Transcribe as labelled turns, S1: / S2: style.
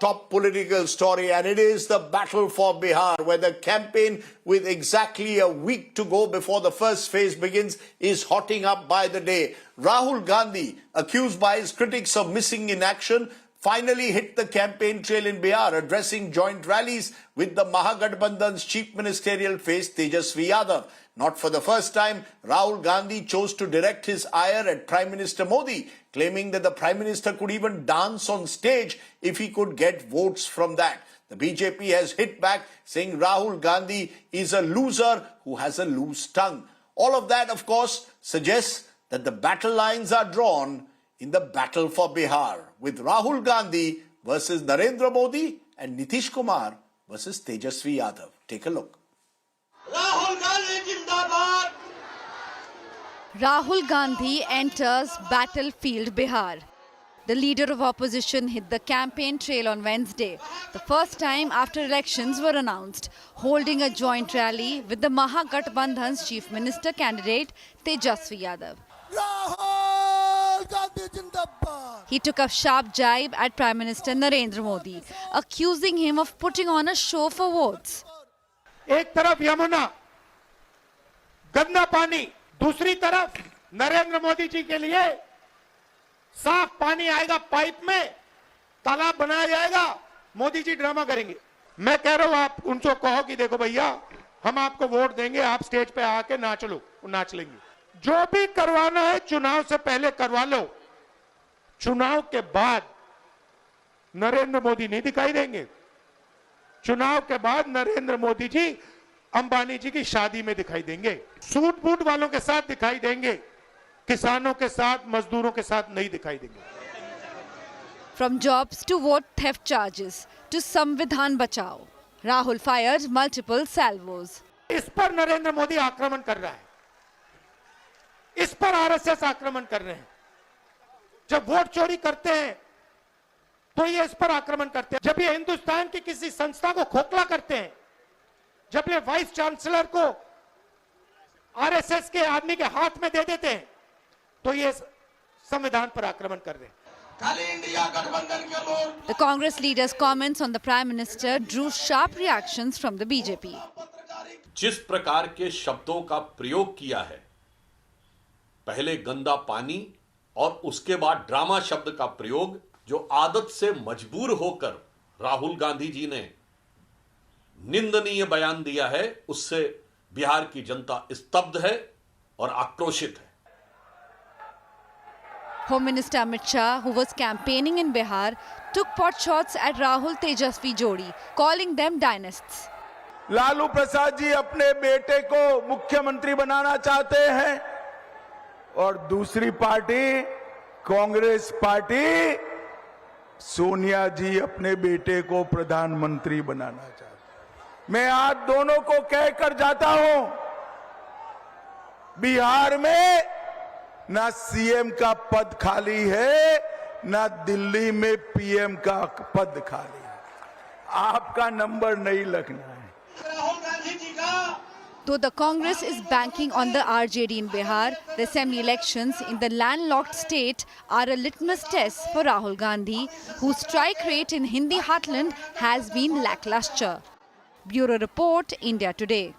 S1: top political story, and it is the battle for Bihar, where the campaign, with exactly a week to go before the first phase begins, is hotting up by the day. Rahul Gandhi, accused by his critics of missing in action, finally hit the campaign trail in Bihar, addressing joint rallies with the Mahagathbandhan's chief ministerial face Tejasvi Yadav. Not for the first time, Rahul Gandhi chose to direct his ire at Prime Minister Modi, claiming that the Prime Minister could even dance on stage if he could get votes from that. The BJP has hit back, saying Rahul Gandhi is a loser who has a loose tongue. All of that, of course, suggests that the battle lines are drawn in the battle for Bihar, with Rahul Gandhi versus Narendra Modi and Nitish Kumar versus Tejasvi Yadav. Take a look.
S2: Rahul Gandhi Jindabad.
S3: Rahul Gandhi enters battlefield Bihar. The leader of opposition hit the campaign trail on Wednesday, the first time after elections were announced, holding a joint rally with the Mahagathbandhan's chief minister candidate Tejasvi Yadav.
S2: Rahul Gandhi Jindabad.
S3: He took a sharp jibe at Prime Minister Narendra Modi, accusing him of putting on a show for votes.
S4: एक तरफ यमुना, गंदा पानी, दूसरी तरफ नरेंद्र मोदी जी के लिए साफ पानी आएगा पाइप में, तालाब बनाया जाएगा, मोदी जी ड्रामा करेंगे। मैं कह रहा हूं आप उनको कहो कि देखो भैया, हम आपको वोट देंगे, आप स्टेज पे आके नाच लो, वो नाच लेंगे। जो भी करवाना है चुनाव से पहले करवा लो, चुनाव के बाद नरेंद्र मोदी नहीं दिखाई देंगे। चुनाव के बाद नरेंद्र मोदी जी अंबानी जी की शादी में दिखाई देंगे, सूट बूट वालों के साथ दिखाई देंगे, किसानों के साथ, मजदूरों के साथ नहीं दिखाई देंगे।
S3: From jobs to vote theft charges to Samvidhan Bachao, Rahul fired multiple salvos.
S4: इस पर नरेंद्र मोदी आक्रमण कर रहा है, इस पर आरएसएस आक्रमण कर रहे हैं। जब वोट चोरी करते हैं तो ये इस पर आक्रमण करते हैं। जब ये हिंदुस्तान की किसी संस्था को खोखला करते हैं, जब ये वाइस चांसलर को आरएसएस के आदमी के हाथ में दे देते हैं, तो ये संविधान पर आक्रमण कर रहे हैं।
S3: The Congress leader's comments on the Prime Minister drew sharp reactions from the BJP.
S5: जिस प्रकार के शब्दों का प्रयोग किया है, पहले गंदा पानी और उसके बाद ड्रामा शब्द का प्रयोग, जो आदत से मजबूर होकर राहुल गांधी जी ने निंदनीय बयान दिया है, उससे बिहार की जनता स्तब्ध है और आक्रोशित है।
S3: Home Minister Amit Shah, who was campaigning in Bihar, took pot shots at Rahul Tejasvi Jodi, calling them dynasts.
S6: Lalu Prasad ji अपने बेटे को मुख्यमंत्री बनाना चाहते हैं और दूसरी पार्टी कांग्रेस पार्टी सोनिया जी अपने बेटे को प्रधानमंत्री बनाना चाहती। मैं आज दोनों को कहकर जाता हूं, बिहार में ना सीएम का पद खाली है, ना दिल्ली में पीएम का पद खाली है। आपका नंबर नहीं लगना है।
S3: Though the Congress is banking on the RJD in Bihar, the assembly elections in the landlocked state are a litmus test for Rahul Gandhi, whose strike rate in Hindi heartland has been lackluster. Bureau Report, India Today.